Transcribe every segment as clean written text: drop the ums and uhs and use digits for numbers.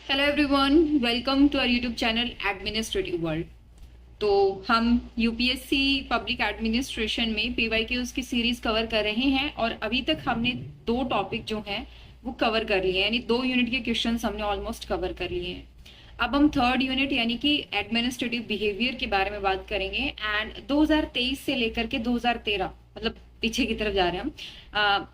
Hello everyone, welcome to our YouTube channel administrative world. तो हम UPSC public administration में PYQs की series cover कर रहे हैं और अभी तक हमने दो टॉपिक जो हैं वो कवर कर लिए हैं, यानी 2 यूनिट के क्वेश्चंस हमने ऑलमोस्ट कवर कर लिए हैं। अब हम थर्ड यूनिट यानी कि एडमिनिस्ट्रेटिव बिहेवियर के बारे में बात करेंगे। एंड 2023 से लेकर के 2013 मतलब पीछे की तरफ जा रहे हैं हम।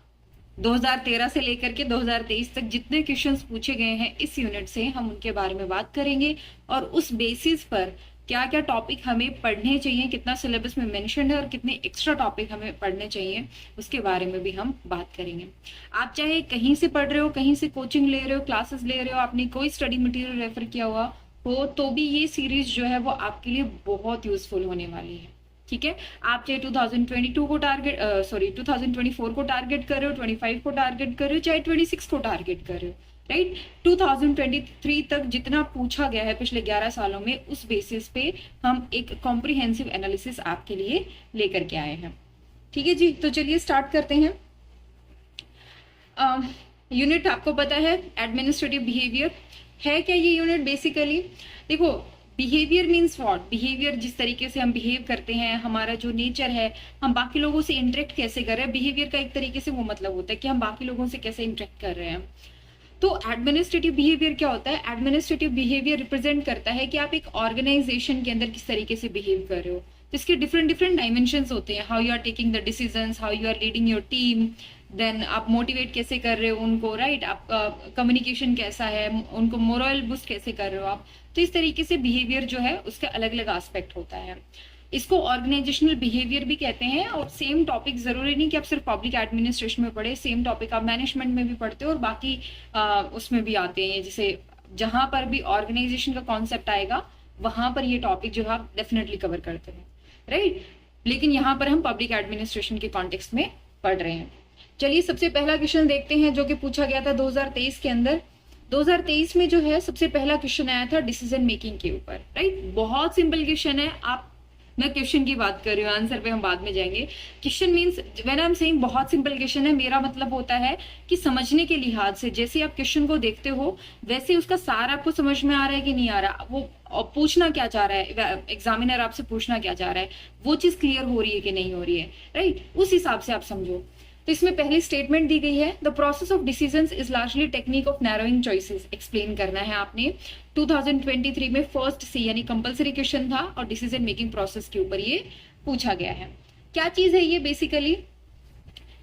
2013 से लेकर के 2023 तक जितने क्वेश्चंस पूछे गए हैं इस यूनिट से हम उनके बारे में बात करेंगे और उस बेसिस पर क्या क्या टॉपिक हमें पढ़ने चाहिए, कितना सिलेबस में मेंशन है और कितने एक्स्ट्रा टॉपिक हमें पढ़ने चाहिए उसके बारे में भी हम बात करेंगे। आप चाहे कहीं से पढ़ रहे हो, कहीं से कोचिंग ले रहे हो, क्लासेस ले रहे हो, आपने कोई स्टडी मटेरियल रेफर किया हुआ हो तो भी ये सीरीज जो है वो आपके लिए बहुत यूजफुल होने वाली है। ठीक है, आप चाहे 2022 को टारगेट 2024 को टारगेट कर रहे हो, 25 को टारगेट कर रहे हो, चाहे 26 को टारगेट कर रहे हो, राइट। 2023 तक जितना पूछा गया है पिछले 11 सालों में उस बेसिस पे हम एक कॉम्प्रिहेंसिव एनालिसिस आपके लिए लेकर के आए हैं। ठीक है जी, तो चलिए स्टार्ट करते हैं। यूनिट आपको पता है एडमिनिस्ट्रेटिव बिहेवियर है क्या ये यूनिट? बेसिकली देखो, बिहेवियर मीन्स व्हाट? बिहेवियर जिस तरीके से हम बिहेव करते हैं, हमारा जो नेचर है, हम बाकी लोगों से इंटरेक्ट कैसे कर रहे हैं। बिहेवियर का एक तरीके से वो मतलब होता है कि हम बाकी लोगों से कैसे इंटरेक्ट कर रहे हैं। तो एडमिनिस्ट्रेटिव बिहेवियर क्या होता है? एडमिनिस्ट्रेटिव बिहेवियर रिप्रेजेंट करता है कि आप एक ऑर्गेनाइजेशन के अंदर किस तरीके से बिहेव कर रहे हो। तो इसके डिफरेंट डिफरेंट डायमेंशंस होते हैं। How you are taking the decisions, how you are leading your team, then आप मोटिवेट कैसे कर रहे हो उनको, राइट। आपका कम्युनिकेशन कैसा है, उनको मोरल बूस्ट कैसे कर रहे हो आप। तो इस तरीके से बिहेवियर जो है उसका अलग अलग एस्पेक्ट होता है। इसको ऑर्गेनाइजेशनल बिहेवियर भी कहते हैं। और सेम टॉपिक जरूरी नहीं कि आप सिर्फ पब्लिक एडमिनिस्ट्रेशन में पढ़े, सेम टॉपिक आप मैनेजमेंट में भी पढ़ते हो और बाकी उसमें भी आते हैं। जैसे जहां पर भी ऑर्गेनाइजेशन का कॉन्सेप्ट आएगा वहां पर ये टॉपिक जो है आप डेफिनेटली कवर करते हैं, राइट। लेकिन यहाँ पर हम पब्लिक एडमिनिस्ट्रेशन के कॉन्टेक्स्ट में पढ़ रहे हैं। चलिए सबसे पहला क्वेश्चन देखते हैं जो कि पूछा गया था 2023 के अंदर। 2023 में जो है सबसे पहला क्वेश्चन आया था डिसीजन मेकिंग के ऊपर, राइट। बहुत सिंपल क्वेश्चन है। आप, मैं क्वेश्चन की बात कर रही हूँ, आंसर पे हम बाद में जाएंगे। Question means when I am saying बहुत सिंपल क्वेश्चन है, मेरा मतलब होता है कि समझने के लिहाज से जैसे आप क्वेश्चन को देखते हो वैसे उसका सार आपको समझ में आ रहा है कि नहीं आ रहा, वो पूछना क्या चाह रहा है, एग्जामिनर आपसे पूछना क्या चाह रहा है, वो चीज क्लियर हो रही है कि नहीं हो रही है, राइट। उस हिसाब से आप समझो। तो इसमें पहली स्टेटमेंट दी गई है, the process of decisions is largely technique of narrowing choices. Explain करना है आपने। 2023 में फर्स्ट सी यानी कंपलसरी क्वेश्चन था और डिसीजन मेकिंग प्रोसेस के ऊपर ये पूछा गया है। क्या चीज है ये? बेसिकली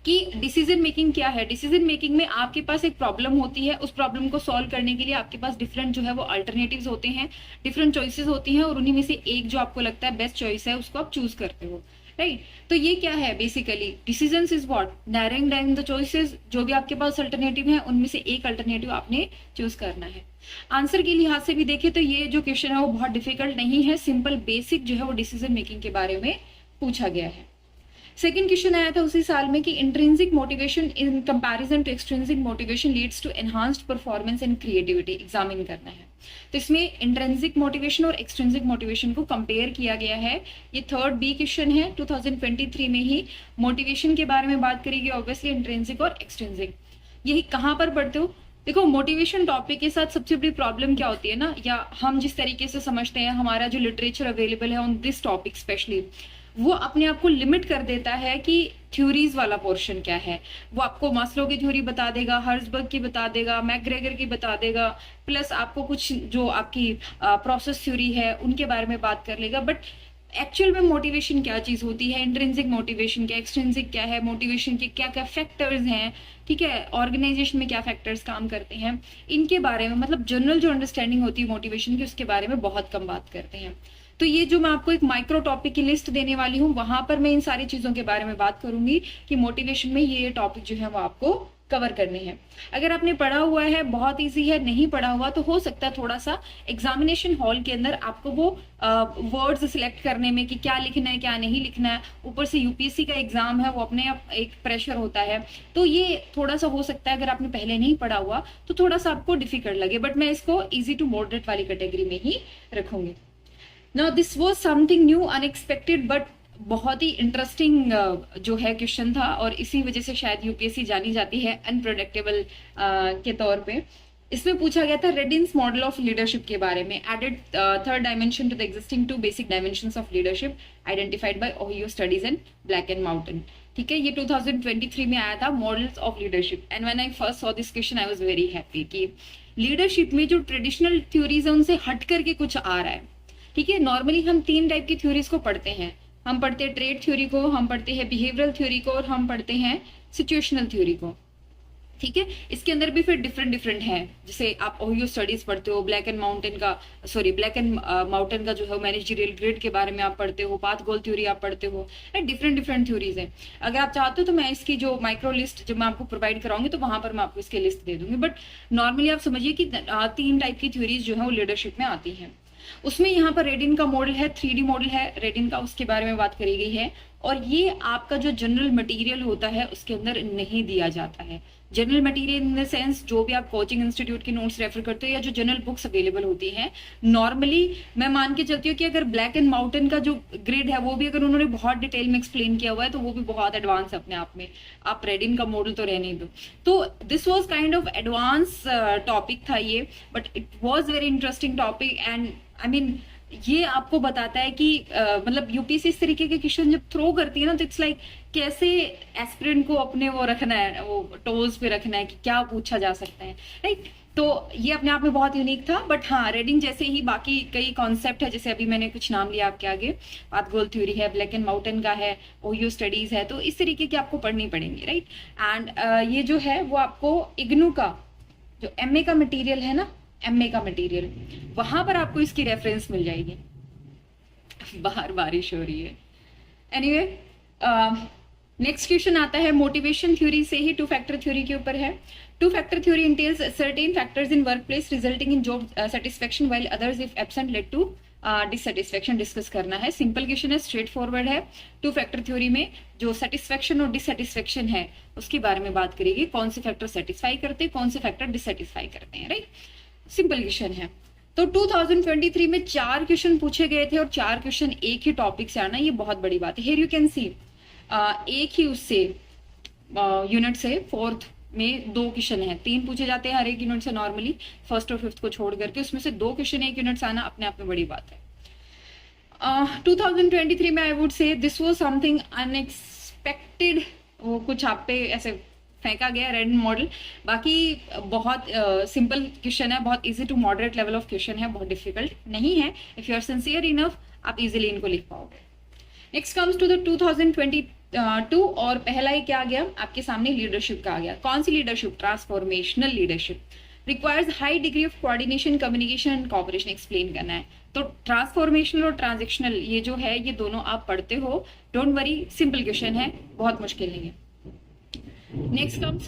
कि डिसीजन मेकिंग क्या है। डिसीजन मेकिंग में आपके पास एक प्रॉब्लम होती है, उस प्रॉब्लम को सॉल्व करने के लिए आपके पास डिफरेंट जो है वो अल्टरनेटिव्स होते हैं, डिफरेंट चॉइसेस होती हैं और उन्हीं में से एक जो आपको लगता है बेस्ट चॉइस है उसको आप चूज करते हो, राइट। तो ये क्या है? Basically decisions is what? Narrowing down the choices. जो भी आपके पास अल्टरनेटिव है उनमें से एक अल्टरनेटिव आपने चूज करना है। आंसर के लिहाज से भी देखें तो ये जो क्वेश्चन है वो बहुत डिफिकल्ट नहीं है, सिंपल बेसिक जो है वो डिसीजन मेकिंग के बारे में पूछा गया है। सेकंड क्वेश्चन आया था उसी साल में कि intrinsic motivation in comparison to extrinsic motivation leads to enhanced performance and creativity. Examine करना है। तो इसमें इंट्रिंसिक मोटिवेशन और एक्सट्रिंसिक मोटिवेशन को कंपेयर किया गया है। ये थर्ड बी क्वेश्चन है। 2023 में ही मोटिवेशन के बारे में बात करेगी, ऑब्वियसली इंट्रिंसिक और एक्सट्रिंसिक। यही कहाँ पर पढ़ते हो? देखो, मोटिवेशन टॉपिक के साथ सबसे बड़ी प्रॉब्लम क्या होती है ना, या हम जिस तरीके से समझते हैं, हमारा जो लिटरेचर अवेलेबल है ऑन दिस टॉपिक स्पेशली, वो अपने आप को लिमिट कर देता है कि थ्योरीज वाला पोर्शन क्या है। वो आपको मास्लो की थ्योरी बता देगा, हर्जबर्ग की बता देगा, मैकग्रेगर की बता देगा, प्लस आपको कुछ जो आपकी प्रोसेस थ्योरी है उनके बारे में बात कर लेगा। बट एक्चुअल में मोटिवेशन क्या चीज होती है, इंट्रिंसिक मोटिवेशन क्या, एक्सट्रिंसिक क्या है, मोटिवेशन के क्या क्या फैक्टर्स हैं, ठीक है, ऑर्गेनाइजेशन में क्या फैक्टर्स काम करते हैं, इनके बारे में मतलब जनरल जो अंडरस्टैंडिंग होती है मोटिवेशन की उसके बारे में बहुत कम बात करते हैं। तो ये जो मैं आपको एक माइक्रो टॉपिक की लिस्ट देने वाली हूँ वहां पर मैं इन सारी चीजों के बारे में बात करूंगी कि मोटिवेशन में ये टॉपिक जो है वो आपको कवर करने हैं। अगर आपने पढ़ा हुआ है बहुत इजी है, नहीं पढ़ा हुआ तो हो सकता है थोड़ा सा एग्जामिनेशन हॉल के अंदर आपको वो वर्ड्स सिलेक्ट करने में कि क्या लिखना है क्या नहीं लिखना है। ऊपर से यूपीएससी का एग्जाम है, वो अपने आप एक प्रेशर होता है, तो ये थोड़ा सा हो सकता है अगर आपने पहले नहीं पढ़ा हुआ तो थोड़ा सा आपको डिफिकल्ट लगे। बट मैं इसको इजी टू मॉडरेट वाली कैटेगरी में ही रखूंगी। Now this was something new unexpected but बहुत ही इंटरेस्टिंग जो है क्वेश्चन था और इसी वजह से शायद यूपीएससी जानी जाती है अनप्रेडिक्टेबल के तौर पे। इसमें पूछा गया था रेडिन्स मॉडल ऑफ लीडरशिप के बारे में, added third dimension to the existing two basic dimensions of leadership identified by Ohio studies and Blake and Mouton. ठीक है, ये 2023 में आया था, models of leadership. And when I first saw this question I was very happy कि leadership में जो traditional theories है उनसे हट करके कुछ आ रहा है। ठीक है, नॉर्मली हम 3 टाइप की थ्योरीज को पढ़ते हैं, हम पढ़ते हैं ट्रेड थ्योरी को, हम पढ़ते हैं बिहेवियरल थ्योरी को, और हम पढ़ते हैं सिचुएशनल थ्योरी को। ठीक है, इसके अंदर भी फिर डिफरेंट है, जैसे आप ओहियो स्टडीज पढ़ते हो, ब्लैक एंड माउंटेन का जो है मैनेजरियल ग्रिड के बारे में आप पढ़ते हो, पाथ गोल थ्योरी आप पढ़ते हो, डिफरेंट थ्योरीज हैं। अगर आप चाहते हो तो मैं इसकी जो माइक्रो लिस्ट जब मैं आपको प्रोवाइड कराऊंगी तो वहां पर मैं आपको इसकी लिस्ट दे दूंगी। बट नॉर्मली आप समझिए कि 3 टाइप की थ्योरीज जो है वो लीडरशिप में आती हैं। उसमें यहाँ पर रेडिन का मॉडल है, 3D मॉडल है रेडिन का, उसके बारे में बात करी गई है। और ये आपका जो जनरल मटेरियल होता है उसके अंदर नहीं दिया जाता है। General material in the sense जो भी आप कोचिंग इंस्टीट्यूट की नोट्स रेफर करते हो या जो जनरल बुक्स अवेलेबल होती हैं, नॉर्मली मैं मान के चलती हूँ कि अगर ब्लैक एंड माउंटेन का जो ग्रिड है वो भी अगर उन्होंने बहुत डिटेल में एक्सप्लेन किया हुआ है तो वो भी बहुत एडवांस है अपने आप में, आप रेडिन का मॉडल तो रहने दो। तो this was kind of advance topic था ये, but it was very interesting topic. And I mean ये आपको बताता है कि मतलब यूपीएससी इस तरीके के क्वेश्चन जब थ्रो करती है ना तो इट्स लाइक कैसे एस्पिरेंट को अपने वो रखना है, वो टोज पे रखना है कि क्या पूछा जा सकता है, राइट। तो ये अपने आप में बहुत यूनिक था। बट हाँ, रेडिंग जैसे ही बाकी कई कॉन्सेप्ट है, जैसे अभी मैंने कुछ नाम लिया आपके आगे, पाथ गोल थ्योरी है, ब्लैक एंड माउंटेन का है, ओहियो स्टडीज है, तो इस तरीके की आपको पढ़नी पड़ेंगी, राइट। एंड ये जो है वो आपको इग्नू का जो एमए का मटेरियल है ना, एमए का मटेरियल, वहां पर आपको इसकी रेफरेंस मिल जाएगी। बाहर बारिश हो रही है। एनीवे, नेक्स्ट क्वेश्चन आता है मोटिवेशन थ्योरी से ही, 2 फैक्टर थ्योरी के ऊपर है। 2 factor theory entails certain factors in workplace resulting in job satisfaction while others if absent led to dissatisfaction. Discuss करना है, सिंपल क्वेश्चन है, स्ट्रेट फॉरवर्ड है। 2 फैक्टर थ्योरी में जो सेटिस्फेक्शन और डिससेटिस्फेक्शन है उसके बारे में बात करेगी, कौन से फैक्टर सेटिस्फाई करते हैं, कौन से फैक्टर डिससेटिस्फाई करते हैं, राइट। सिंपल क्वेश्चन है। तो 2023 में 4 क्वेश्चन पूछे गए थे और 4 क्वेश्चन एक ही टॉपिक से आना, ये बहुत बड़ी बात है। हियर यू कैन सी एक ही उससे यूनिट से 4th में 2 क्वेश्चन है, 3 पूछे जाते हैं हर एक यूनिट से नॉर्मली, 1st और 5th को छोड़ करके, उसमें से 2 क्वेश्चन एक यूनिट से आना अपने आप में बड़ी बात है। 2023 में आई वुड से दिस वाज समथिंग अनएक्सपेक्टेड, वो कुछ आप पे ऐसे फेंका गया रेड मॉडल। बाकी बहुत सिंपल क्वेश्चन है, बहुत easy to moderate level of question है, बहुत डिफिकल्ट नहीं है। If you are sincere enough आप इजीली इनको लिख पाओगे। नेक्स्ट कम्स टू द 2022 और पहला ही क्या आ गया आपके सामने, लीडरशिप का आ गया। कौन सी leadership? Transformational leadership requires high degree of coordination, communication and cooperation. Explain करना है। तो ट्रांसफॉर्मेशनल और ट्रांजेक्शनल ये जो है ये दोनों आप पढ़ते हो, डोंट वरी, सिंपल क्वेश्चन है, बहुत मुश्किल नहीं है। Next comes,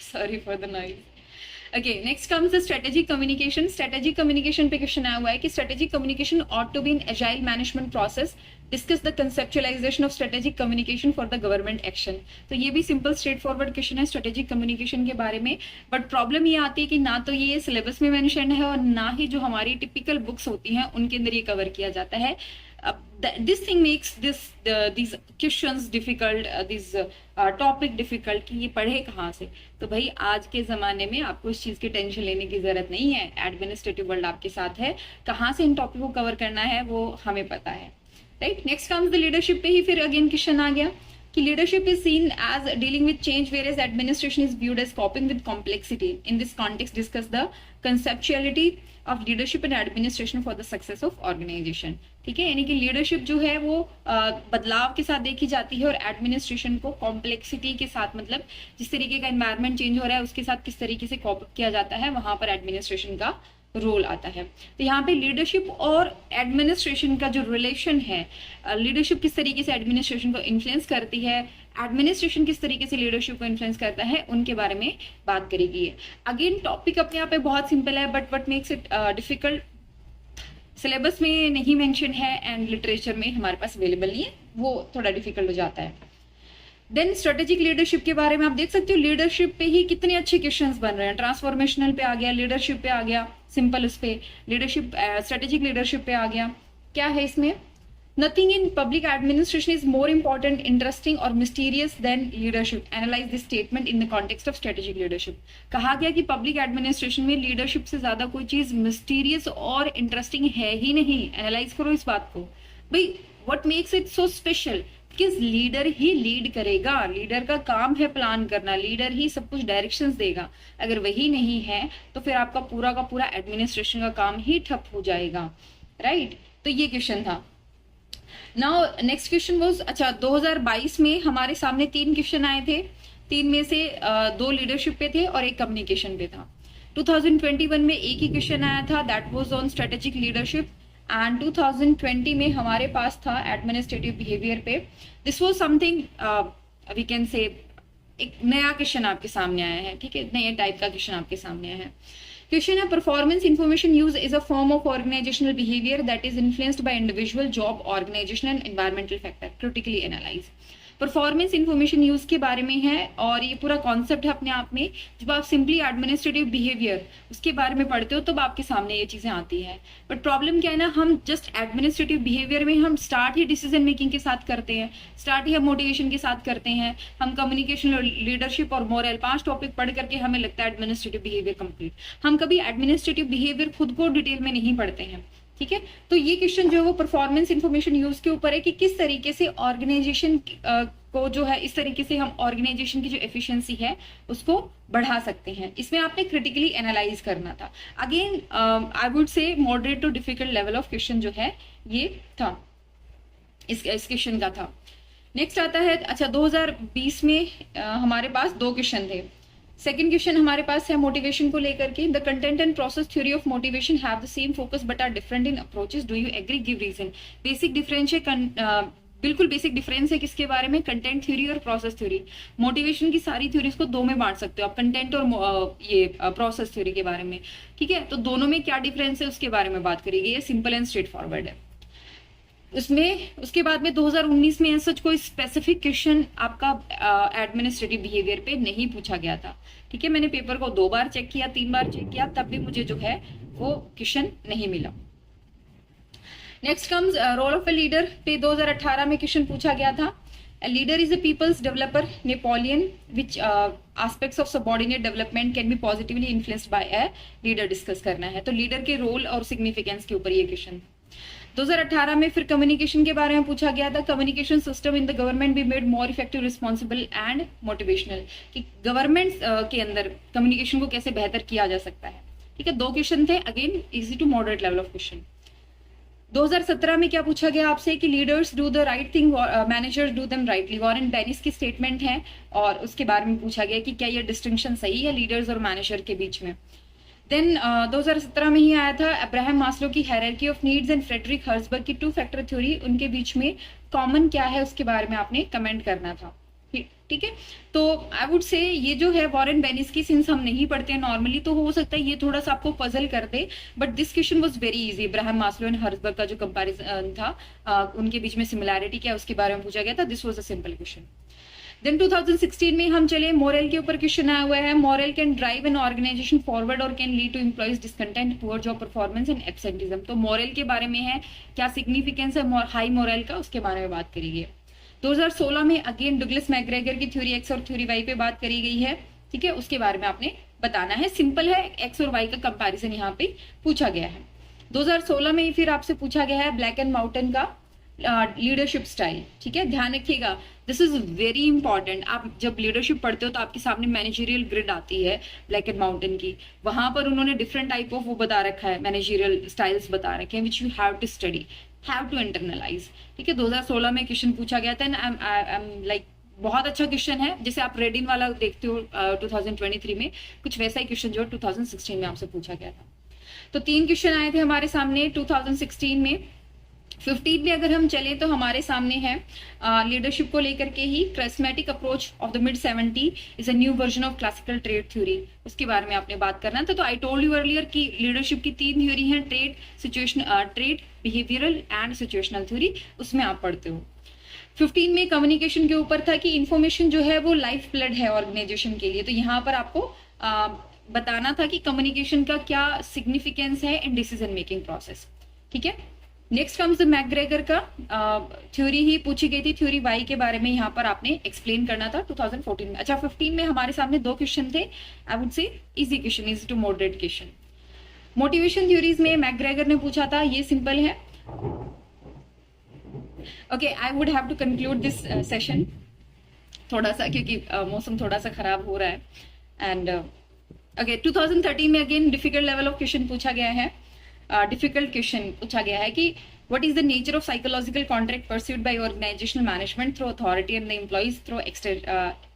sorry for the noise. Okay, next comes the strategic communication. Strategic communication पे क्वेश्चन आया हुआ है कि strategic communication ought to be an agile management process. Discuss the conceptualization of strategic communication for the government action. तो ये भी simple straightforward question है strategic communication के बारे में, but problem ये आती है कि ना तो ये syllabus में mention है और ना ही जो हमारी typical books होती हैं उनके अंदर ये cover किया जाता है। This thing makes these questions difficult, this topic difficult कि ये पढ़े कहाँ से। तो भाई आज के ज़माने में आपको इस चीज़ की टेंशन लेने की ज़रूरत नहीं है, एडमिनिस्ट्रेटिव वर्ल्ड आपके साथ है, कहाँ से इन टॉपिक को कवर करना है वो हमें पता है, right. Next comes the leadership पे ही फिर अगेन क्वेश्चन आ गया कि leadership is seen as dealing with change whereas administration is viewed as coping with complexity. In this context discuss the conceptuality of leadership and administration for the success of organisation. ठीक है, यानी कि leadership जो है वो बदलाव के साथ देखी जाती है और एडमिनिस्ट्रेशन को कॉम्प्लेक्सिटी के साथ, मतलब जिस तरीके का एनवायरनमेंट चेंज हो रहा है उसके साथ किस तरीके से कॉप किया जाता है, वहां पर एडमिनिस्ट्रेशन का रोल आता है। तो यहाँ पे लीडरशिप और एडमिनिस्ट्रेशन का जो रिलेशन है, लीडरशिप किस तरीके से एडमिनिस्ट्रेशन को इन्फ्लुएंस करती है, एडमिनिस्ट्रेशन किस तरीके से लीडरशिप को इन्फ्लुएंस करता है, उनके बारे में बात करेगी। अगेन टॉपिक अपने आप में बहुत सिंपल है, but what makes it difficult, syllabus में नहीं मेंशन है एंड लिटरेचर में हमारे पास अवेलेबल नहीं है, वो थोड़ा डिफिकल्ट हो जाता है। देन स्ट्रेटेजिक लीडरशिप के बारे में आप देख सकते हो, लीडरशिप पे ही कितने अच्छे क्वेश्चंस बन रहे हैं। ट्रांसफॉर्मेशनल पे आ गया, लीडरशिप पे आ गया, सिंपल उस पे लीडरशिप, स्ट्रेटेजिक लीडरशिप पे आ गया। क्या है इसमें? Nothing in public administration is more important, interesting or mysterious than leadership. Analyze this statement in the context of strategic leadership. कहा गया कि पब्लिक एडमिनिस्ट्रेशन में लीडरशिप से ज्यादा कोई चीज मिस्टीरियस और इंटरेस्टिंग है ही नहीं. एनालाइज करो इस बात को भाई. What makes it so special? किस लीडर ही लीड करेगा. लीडर का काम है प्लान करना, लीडर ही सब कुछ डायरेक्शंस देगा. अगर वही नहीं है तो फिर आपका पूरा का पूरा एडमिनिस्ट्रेशन का काम ही ठप हो जाएगा. राइट तो ये क्वेश्चन था. नाउ नेक्स्ट क्वेश्चन वाज, अच्छा 2022 में हमारे सामने 3 क्वेश्चन आए थे. 3 में से 2 लीडरशिप पे थे और 1 कम्युनिकेशन पे था. 2021 में एक ही क्वेश्चन आया था, that was on strategic leadership. And 2020 में हमारे पास था एडमिनिस्ट्रेटिव बिहेवियर पे. This was something we can say एक नया क्वेश्चन आपके सामने आया है. ठीक है, नए टाइप का क्वेश्चन आपके सामने आया है. क्वेश्चन है, performance information use is a form of organisational behaviour that is influenced by individual, job, organisation and environmental factor. Critically analyse. Performance information use के बारे में है और ये पूरा कॉन्सेप्ट है अपने आप में. जब आप सिंपली एडमिनिस्ट्रेटिव बिहेवियर उसके बारे में पढ़ते हो तब आपके सामने ये चीजें आती है. बट प्रॉब्लम क्या है ना, हम जस्ट एडमिनिस्ट्रेटिव बिहेवियर में हम स्टार्ट ही डिसीजन मेकिंग के साथ करते हैं, स्टार्ट ही हम मोटिवेशन के साथ करते हैं. हम कम्युनिकेशन, लीडरशिप और मोरल 5 टॉपिक पढ़ करके हमें लगता है एडमिनिस्ट्रेटिव बिहेवियर कंप्लीट. हम कभी एडमिनिस्ट्रेटिव बिहेवियर खुद को डिटेल में नहीं पढ़ते हैं. ठीक है, तो ये क्वेश्चन जो है वो परफॉर्मेंस इंफॉर्मेशन यूज के ऊपर है कि किस तरीके से ऑर्गेनाइजेशन को जो है, इस तरीके से हम ऑर्गेनाइजेशन की जो एफिशिएंसी है उसको बढ़ा सकते हैं. इसमें आपने क्रिटिकली एनालाइज करना था. Again I would say moderate to difficult level of question जो है ये था, इस क्वेश्चन का था. नेक्स्ट आता है, अच्छा 2020 में हमारे पास 2 क्वेश्चन थे. सेकेंड क्वेश्चन हमारे पास है मोटिवेशन को लेकर के. The content and process theory of motivation have the same focus but are different in approaches. Do you agree? Give reason. Basic difference है, बिल्कुल बेसिक डिफरेंस है किसके बारे में? कंटेंट थ्योरी और प्रोसेस थ्योरी. मोटिवेशन की सारी थ्योरीज को 2 में बांट सकते हो आप, कंटेंट और ये प्रोसेस थ्योरी के बारे में. ठीक है, तो दोनों में क्या डिफरेंस है उसके बारे में बात करेंगे. ये सिंपल एंड स्ट्रेट फॉरवर्ड है. उसमें उसके बाद में 2019 में सच कोई स्पेसिफिक क्वेश्चन आपका एडमिनिस्ट्रेटिव बिहेवियर पे नहीं पूछा गया था. ठीक है, मैंने पेपर को 2 बार चेक किया, 3 बार चेक किया, तब भी मुझे जो है वो क्वेश्चन नहीं मिला. Next comes role of a leader पे 2018 में क्वेश्चन पूछा गया था. A leader is a people's developer. Napoleon, which aspects of subordinate development can be positively influenced by a leader discuss करना है. तो लीडर के रोल और सिग्निफिकेंस के ऊपर ये क्वेश्चन. 2018 में फिर कम्युनिकेशन के बारे में पूछा गया था. Communication system in the government be made more effective, responsible and motivational. कि गवर्नमेंट के अंदर कम्युनिकेशन को कैसे बेहतर किया जा सकता है. ठीक है, 2 क्वेश्चन थे. Again easy to moderate level of question. 2017 में क्या पूछा गया आपसे कि leaders do the right thing, managers do them rightly. Warren Bennis की स्टेटमेंट है और उसके बारे में पूछा गया कि क्या ये डिस्टिंक्शन सही है लीडर्स और मैनेजर के बीच में. देन 2017 में ही आया था अब्राहम मास्लो की hierarchy of needs and Frederick Herzberg की 2 फैक्टर थ्योरी. उनके बीच में कॉमन क्या है उसके बारे में आपने कमेंट करना था. ठीक है, तो आई वुड से ये जो है वॉरेन बेनिस की, सिंस हम नहीं पढ़ते हैं नॉर्मली तो हो सकता है ये थोड़ा सा आपको पजल कर दे, but this question was very easy. Abraham Maslow and Herzberg का जो कंपैरिजन था, उनके बीच में सिमिलैरिटी क्या है उसके बारे में पूछा गया था. This was a simple question. Then 2016 में हम चले, मोरल के ऊपर क्वेश्चन आया हुआ है. Morale can drive an organisation forward और can lead to employees discontent, poor job performance and absenteeism. तो मोरल के बारे में है, क्या सिग्निफिकेंस है हाई मोरल का, उसके बारे में बात करेंगे. 2016 में अगेन डगलस मैकग्रेगर की थ्योरी एक्स और थ्योरी वाई पे बात करी गई है. ठीक है, उसके बारे में आपने बताना है. सिंपल है, एक्स और वाई का कंपैरिजन यहाँ पे पूछा गया है. 2016 में फिर आपसे पूछा गया है ब्लैक एंड माउंटेन का लीडरशिप स्टाइल. ठीक है, ध्यान रखिएगा, दिस इज वेरी इंपॉर्टेंट. आप जब लीडरशिप पढ़ते हो तो आपके सामने मैनेजरियल ग्रिड आती है ब्लैक एंड माउंटेन की. वहां पर उन्होंने डिफरेंट टाइप ऑफ वो बता रखा है, मैनेजरियल स्टाइल्स बता रखे हैं, which you have to study, have to internalise. ठीक है, 2016 में क्वेश्चन पूछा गया था. एंड लाइक बहुत अच्छा क्वेश्चन है, जैसे आप रेडिन वाला देखते हो 2023 में, कुछ वैसा ही क्वेश्चन जो 2016 में आपसे पूछा गया था. तो 3 क्वेश्चन आए थे हमारे सामने 2016 में. 15 में अगर हम चलें तो हमारे सामने है लीडरशिप को लेकर के ही, charismatic approach of the mid 70 is a new version of classical trait theory. उसके बारे में आपने बात करना था. तो आई टोल्ड यू अर्लियर कि लीडरशिप की 3 थ्योरी हैं, trait, situation, trait, behavioural and situational theory, उसमें आप पढ़ते हो. 15 में कम्युनिकेशन के ऊपर था कि इंफॉर्मेशन जो है वो लाइफ ब्लड है ऑर्गेनाइजेशन के लिए. तो यहाँ पर आपको बताना था कि कम्युनिकेशन का क्या सिग्निफिकेंस है इन डिसीजन मेकिंग प्रोसेस. ठीक है, नेक्स्ट कम्स द मैकग्रेगर का थ्योरी ही पूछी गई थी, थ्योरी वाई के बारे में यहाँ पर आपने एक्सप्लेन करना था 2014 में। अच्छा 15 में हमारे सामने 2 क्वेश्चन थे, I would say easy question, easy to moderate question. Motivation theories में मैकग्रेगर ने पूछा था, ये सिंपल है। Okay, I would have to conclude this session थोड़ा सा, क्योंकि मौसम थोड़ा सा खराब हो रहा है। एंड ओके 2013 में again difficult level of question पूछा गया है। डिफिकल्ट क्वेश्चन पूछा गया है कि what is the nature of psychological contract pursued by organizational management through authority and the employees through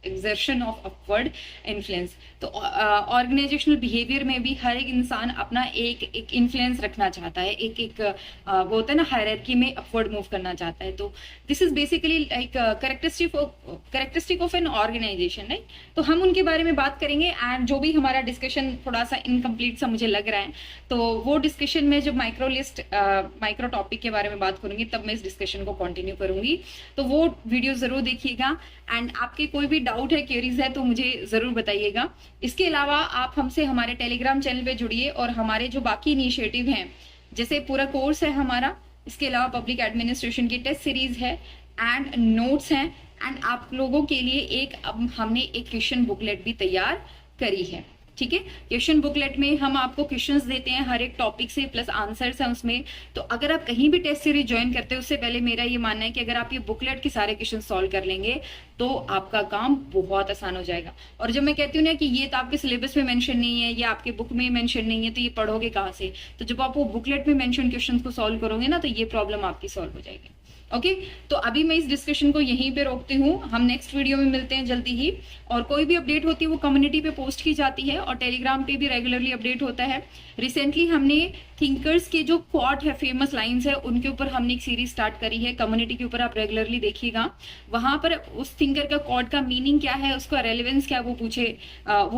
exertion of upward influence। तो ऑर्गेनाइजेशनल बिहेवियर में भी हर एक इंसान अपना एक इन्फ्लुएंस रखना चाहता है, एक वो होता है ना हायरार्की में अपवर्ड मूव करना चाहता है। तो this is basically like characteristic of an organisation, right. तो हम उनके बारे में बात करेंगे। एंड जो भी हमारा डिस्कशन थोड़ा सा इनकम्प्लीट सा मुझे लग रहा है, तो वो डिस्कशन में जब माइक्रो टॉपिक के बारे में बात करूंगी तब मैं इस डिस्कशन को कंटिन्यू करूंगी। तो वो वीडियो जरूर देखिएगा। एंड आपके कोई भी डाउट है, क्वेरीज है, तो मुझे जरूर बताइएगा। इसके अलावा आप हमसे हमारे टेलीग्राम चैनल पे जुड़िए, और हमारे जो बाकी इनिशिएटिव हैं, जैसे पूरा कोर्स है हमारा, इसके अलावा पब्लिक एडमिनिस्ट्रेशन की टेस्ट सीरीज है एंड नोट्स हैं। एंड आप लोगों के लिए हमने एक क्वेश्चन बुकलेट भी तैयार करी है, ठीक है। क्वेश्चन बुकलेट में हम आपको क्वेश्चंस देते हैं हर एक टॉपिक से, प्लस आंसर्स हैं उसमें। तो अगर आप कहीं भी टेस्ट सीरीज ज्वाइन करते हैं, उससे पहले मेरा ये मानना है कि अगर आप ये बुकलेट के सारे क्वेश्चन सॉल्व कर लेंगे तो आपका काम बहुत आसान हो जाएगा। और जब मैं कहती हूँ ना कि ये तो आपके सिलेबस में मेंशन नहीं है, ये आपके बुक में मेंशन नहीं है, तो ये पढ़ोगे कहाँ से? तो जब आप वो बुकलेट में मेंशन क्वेश्चन को सॉल्व करोगे ना, तो ये प्रॉब्लम आपकी सॉल्व हो जाएगी। ओके, तो अभी मैं इस डिस्कशन को यहीं पे रोकती हूँ। हम नेक्स्ट वीडियो में मिलते हैं जल्दी ही। और कोई भी अपडेट होती है वो कम्युनिटी पे पोस्ट की जाती है, और टेलीग्राम पे भी रेगुलरली अपडेट होता है। रिसेंटली हमने थिंकर्स के जो क्वाट है, फेमस लाइंस है, उनके ऊपर हमने एक सीरीज स्टार्ट करी है कम्युनिटी के ऊपर, आप रेगुलरली देखिएगा। वहां पर उस थिंकर का क्वाट का मीनिंग क्या है, उसका रेलेवेंस क्या, वो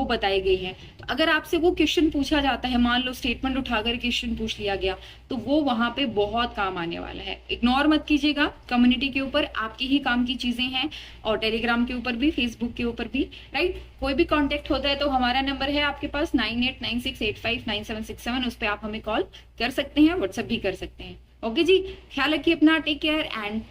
बताई गई है। तो अगर आपसे वो क्वेश्चन पूछा जाता है, मान लो स्टेटमेंट उठाकर क्वेश्चन पूछ लिया गया, तो वो वहां पे बहुत काम आने वाला है। इग्नोर मत कीजिएगा, कम्युनिटी के ऊपर आपकी ही काम की चीजें हैं, और टेलीग्राम के ऊपर भी, फेसबुक के ऊपर भी, राइट। कोई भी कांटेक्ट होता है तो हमारा नंबर है आपके पास 9896859767, उस पर आप हमें कॉल कर सकते हैं, व्हाट्सएप भी कर सकते हैं। ओके जी, ख्याल रखिए अपना, टेक केयर एंड